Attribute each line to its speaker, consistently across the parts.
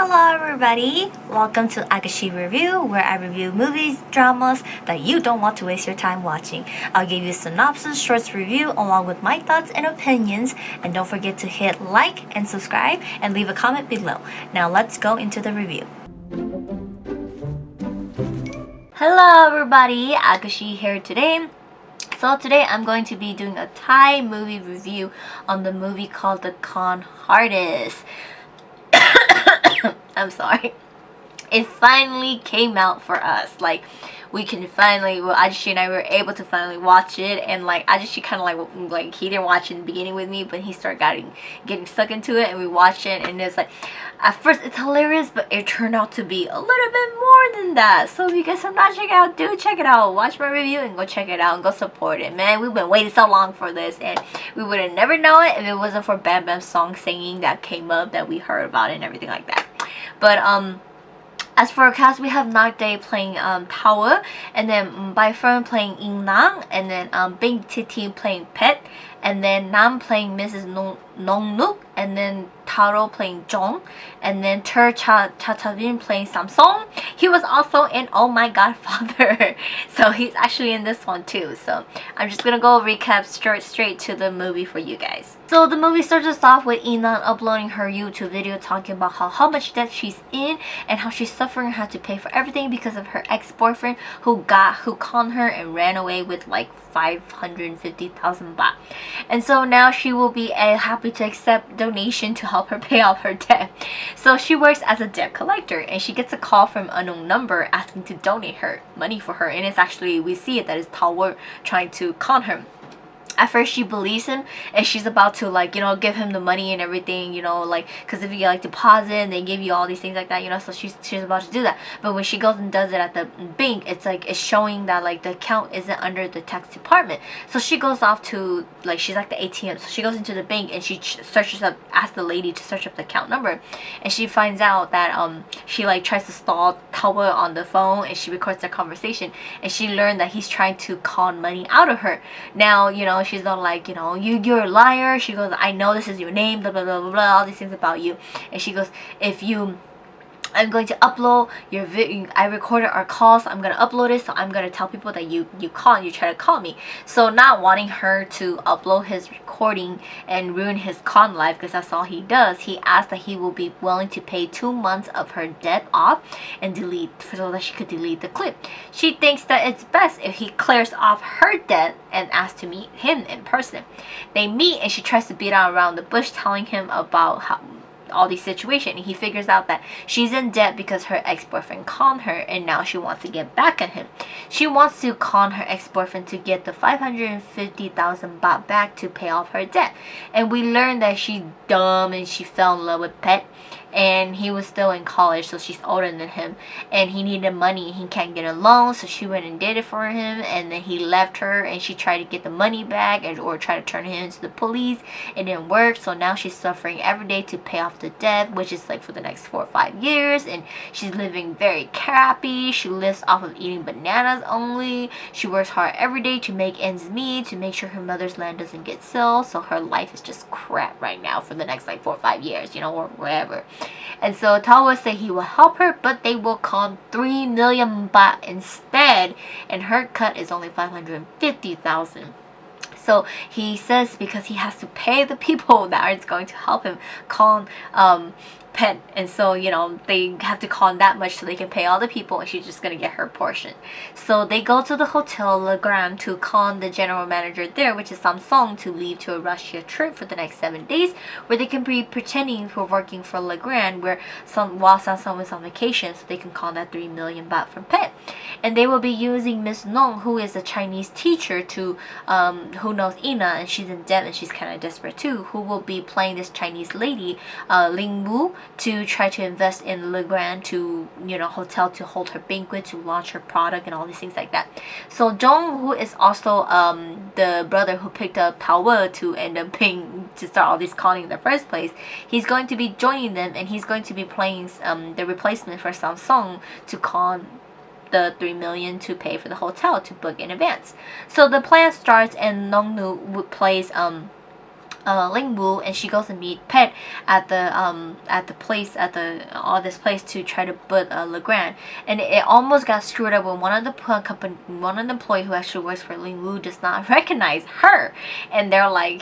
Speaker 1: Hello everybody! Welcome to Akashi Review, where I review movies, dramas that you don't want to waste your time watching. I'll give you a synopsis, shorts review along with my thoughts and opinions, and don't forget to hit like and subscribe and leave a comment below. Now let's go into the review. Hello everybody! Akashi here today. So today I'm going to be doing a Thai movie review on the movie called the Con Heartists. I'm sorry. It finally came out for us. Like, we can finally, Ajishi and I were able to finally watch it, and like Ajishi kind of like he didn't watch it in the beginning with me, but he started getting stuck into it, and we watched it, and it's like, at first it's hilarious, but it turned out to be a little bit more than that. So if you guys have not checked it out, do check it out. Watch my review and go check it out and go support it. Man, we've been waiting so long for this, and we would have never known it if it wasn't for Bam Bam's song singing that came up that we heard about and everything like that. But as for our cast, we have Nadech playing Tower, and then Bai Fern playing In Nang, and then Bing Titi playing Pet, and then Nam playing Mrs. Nong Nuk, and then Taro playing Jong, and then Ter Chatavin playing Samsung. He was also in Oh My Godfather, so he's actually in this one too. So I'm just gonna go recap straight to the movie for you guys. So the movie starts us off with Inan uploading her YouTube video talking about how much debt she's in and how she's suffering and had to pay for everything because of her ex-boyfriend who conned her and ran away with like 550,000 baht. And so now she will be happy to accept donation to help her pay off her debt. So she works as a debt collector, and she gets a call from an unknown number asking to donate her money for her, and it's actually, we see it, that is Tao trying to con her. At first she believes him, and she's about to, like, you know, give him the money and everything, you know, like, because if you like deposit and they give you all these things like that, you know, so she's about to do that. But when she goes and does it at the bank, it's like, it's showing that like the account isn't under the tax department. So she goes off to, like, she's like the ATM, so she goes into the bank and she searches up, asks the lady to search up the account number, and she finds out that she like tries to stall Tawa on the phone, and she records their conversation, and she learned that he's trying to con money out of her. Now, you know, she's not like, you know, you're a liar. She goes, I know this is your name, blah blah blah blah blah, all these things about you. And she goes, I'm going to upload your video. I recorded our calls, so I'm going to upload it, so I'm going to tell people that you try to call me. So not wanting her to upload his recording and ruin his con life, because that's all he does, he asked that he will be willing to pay 2 months of her debt off and delete, so that she could delete the clip. She thinks that it's best if he clears off her debt and asks to meet him in person. They meet, and she tries to beat around the bush, telling him about how all these situations. He figures out that she's in debt because her ex-boyfriend conned her, and now she wants to get back at him. She wants to con her ex-boyfriend to get the 550,000 baht back to pay off her debt. And we learn that she's dumb and she fell in love with Pet, and he was still in college, so she's older than him, and he needed money. He can't get a loan, so she went and did it for him, and then he left her, and she tried to get the money back, or try to turn him into the police. It didn't work, so now she's suffering every day to pay off the debt, which is like for the next 4 or 5 years, and she's living very crappy. She lives off of eating bananas only. She works hard every day to make ends meet, to make sure her mother's land doesn't get sold, so her life is just crap right now for the next like 4 or 5 years, you know, or whatever. And so Tawa said he will help her, but they will con 3 million baht instead, and her cut is only 550,000. So he says, because he has to pay the people that are going to help him con Pet, and so, you know, they have to con that much so they can pay all the people, and she's just gonna get her portion. So they go to the hotel Le Grand to con the general manager there, which is Samsung, to leave to a Russia trip for the next 7 days, where they can be pretending for working for Le Grand, while Samsung is on vacation, so they can con that 3 million baht from Pet. And they will be using Miss Nong, who is a Chinese teacher, to who knows Ina, and she's in debt and she's kind of desperate too, who will be playing this Chinese lady, Ling Wu, to try to invest in Le Grand, to, you know, hotel, to hold her banquet, to launch her product and all these things like that. So Jong, who is also the brother who picked up Power to end up paying to start all this conning in the first place, he's going to be joining them, and he's going to be playing the replacement for Samsung to con the 3 million to pay for the hotel to book in advance. So the plan starts, and Nong Nu plays Ling Wu, and she goes and meet Pet at the place this place to try to put Legrand, and it almost got screwed up when one of the employee who actually works for Ling Wu does not recognize her, and they're like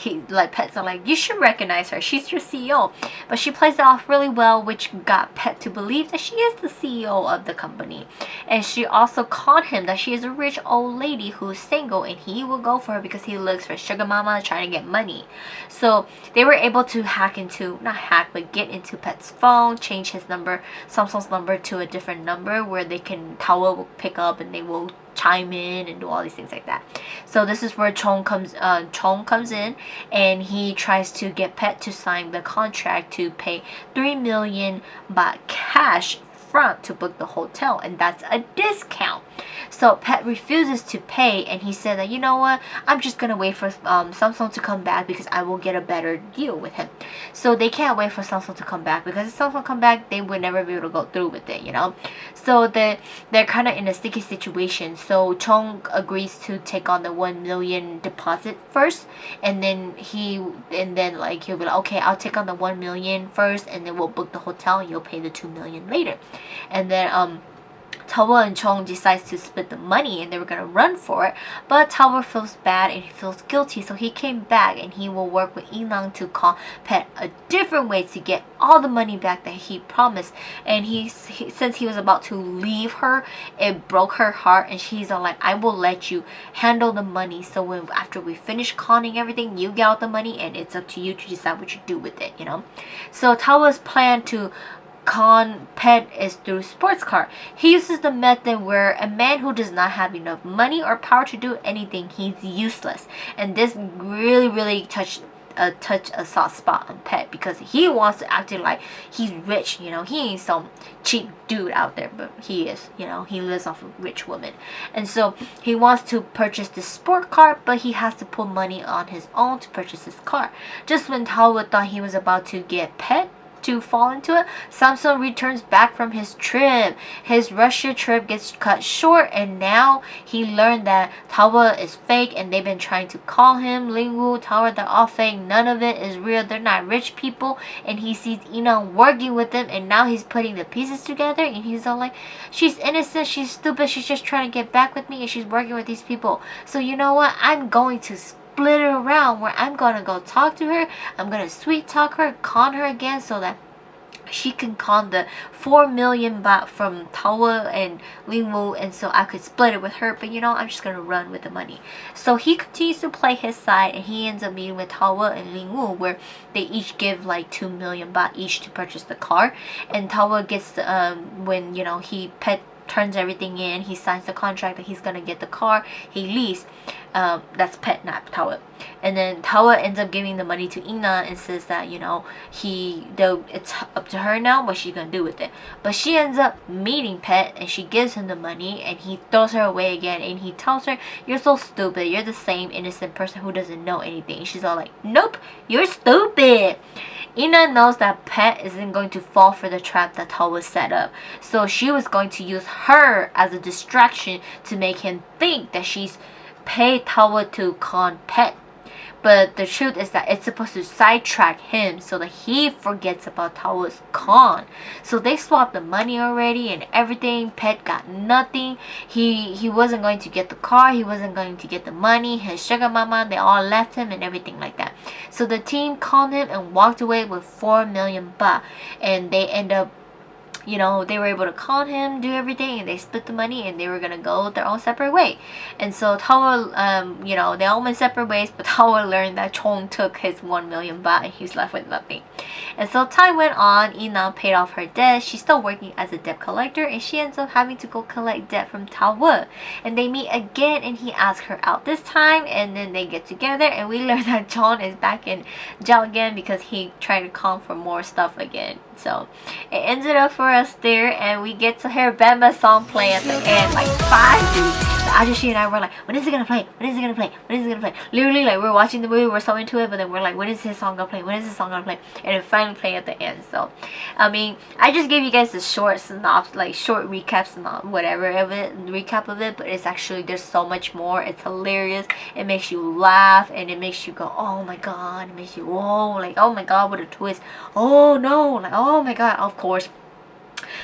Speaker 1: Pets are like, you should recognize her, she's your CEO, but she plays it off really well, which got Pet to believe that she is the CEO of the company, and she also caught him that she is a rich old lady who's single, and he will go for her because he looks for sugar mama trying to get money. So they were able to get into Pet's phone, change his number, Samsung's number, to a different number where Tawa will pick up and they will chime in and do all these things like that. So this is where Chong comes in, and he tries to get Pet to sign the contract to pay 3 million baht cash front to book the hotel, and that's a discount. So Pet refuses to pay, and he said that, you know what, I'm just gonna wait for Samsung to come back because I will get a better deal with him. So they can't wait for Samsung to come back, because if Samsung come back, they would never be able to go through with it, you know. So they're kind of in a sticky situation. So Chong agrees to take on the 1 million deposit first, and then he'll be like, okay, I'll take on the 1 million first, and then we'll book the hotel, and you'll pay the 2 million later. And then Tawa and Chong decides to split the money, and they were gonna run for it, but Tawa feels bad and he feels guilty, so he came back, and he will work with Inang to call Pet a different way to get all the money back that he promised. And since he was about to leave her, it broke her heart, and she's all like, I will let you handle the money, so after we finish conning everything, you get out the money, and it's up to you to decide what you do with it, you know. So Tawa's plan to con Pet is through sports car. He uses the method where a man who does not have enough money or power to do anything, he's useless. And this really touched a soft spot on Pet, because he wants to act like he's rich, you know. He ain't some cheap dude out there, but he is, you know. He lives off of rich women, and so he wants to purchase this sport car, but he has to put money on his own to purchase this car. Just when Tawa thought he was about to get Pet to fall into it, Samsung returns back from his trip. His Russia trip gets cut short, and now he learned that Tawa is fake, and they've been trying to call him Ling Wu, Tawa, they're all fake, none of it is real, they're not rich people. And he sees Inang working with them, and now he's putting the pieces together, and he's all like, she's innocent, she's stupid, she's just trying to get back with me, and she's working with these people. So you know what, I'm going to split it around, where I'm gonna go talk to her, I'm gonna sweet talk her, con her again, so that she can con the 4 million baht from Tawa and Ling Wu, and so I could split it with her, but you know, I'm just gonna run with the money. So he continues to play his side, and he ends up meeting with Tawa and Ling Wu, where they each give like 2 million baht each to purchase the car. And Tawa gets when, you know, Pet turns everything in, he signs the contract that he's gonna get the car, he leaves. That's Pet, not Tawa. And then Tawa ends up giving the money to Ina and says that, you know, it's up to her now what she's gonna do with it. But she ends up meeting Pet, and she gives him the money, and he throws her away again, and he tells her, you're so stupid, you're the same innocent person who doesn't know anything. And she's all like, nope, you're stupid. Ina knows that Pet isn't going to fall for the trap that Tawa set up, so she was going to use her as a distraction to make him think that she's paid Tawa to con Pet. But the truth is that it's supposed to sidetrack him so that he forgets about Tawa's con. So they swapped the money already and everything. Pet got nothing. He wasn't going to get the car. He wasn't going to get the money. His sugar mama, they all left him and everything like that. So the team conned him and walked away with 4 million baht. And they end up, you know, they were able to con him, do everything, and they split the money, and they were gonna go their own separate way. And so Tawa, you know, they all went separate ways, but Tawa learned that Chong took his 1 million baht, and he was left with nothing. And so time went on. Ina paid off her debt. She's still working as a debt collector, and she ends up having to go collect debt from Tawa. And they meet again, and he asks her out this time, and then they get together, and we learn that John is back in jail again because he tried to con for more stuff again. So it ended up for us there, and we get to hear Bamba's song play at the end, like Ajashi and I were like, when is it gonna play? When is it gonna play? When is it gonna play? Literally, like, we're watching the movie, we're so into it, but then we're like, when is his song gonna play? When is his song gonna play? And it finally played at the end. So, I mean, I just gave you guys the short synopsis, like short recaps and whatever of it, recap of it, but it's actually, there's so much more. It's hilarious. It makes you laugh, and it makes you go, oh my god. It makes you, whoa, like, oh my god, what a twist. Oh no, like, oh my god. Of course,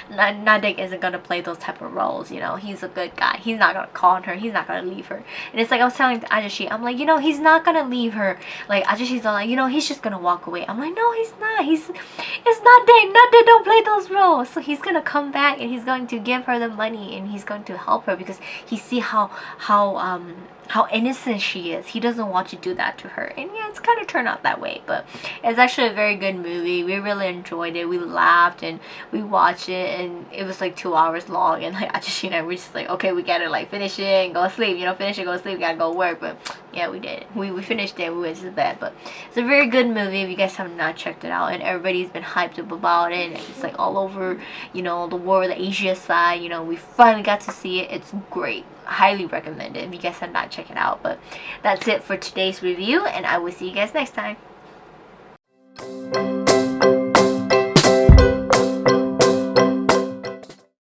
Speaker 1: Nadech isn't gonna play those type of roles, you know. He's a good guy. He's not gonna call on her. He's not gonna leave her. And it's like I was telling Ajashi, I'm like, you know, he's not gonna leave her. Like Ajashi's like, you know, he's just gonna walk away. I'm like, no, he's not. It's Nadech. Nadech don't play those roles. So he's gonna come back and he's going to give her the money and he's going to help her because he see how innocent she is. He doesn't want to do that to her. And yeah, it's kind of turned out that way. But it's actually a very good movie. We really enjoyed it. We laughed and we watched it. And it was like 2 hours long. And like Ajashi and I were just like, okay, we gotta like finish it and go to sleep. You know, finish it, go to sleep. We gotta go work. But yeah, we did. We finished it. We went to bed. But it's a very good movie if you guys have not checked it out. And everybody's been hyped up about it. And it's like all over, you know, the world, the Asia side. You know, we finally got to see it. It's great. Highly recommend it if you guys have not checked it out. But that's it for today's review, and I will see you guys next time.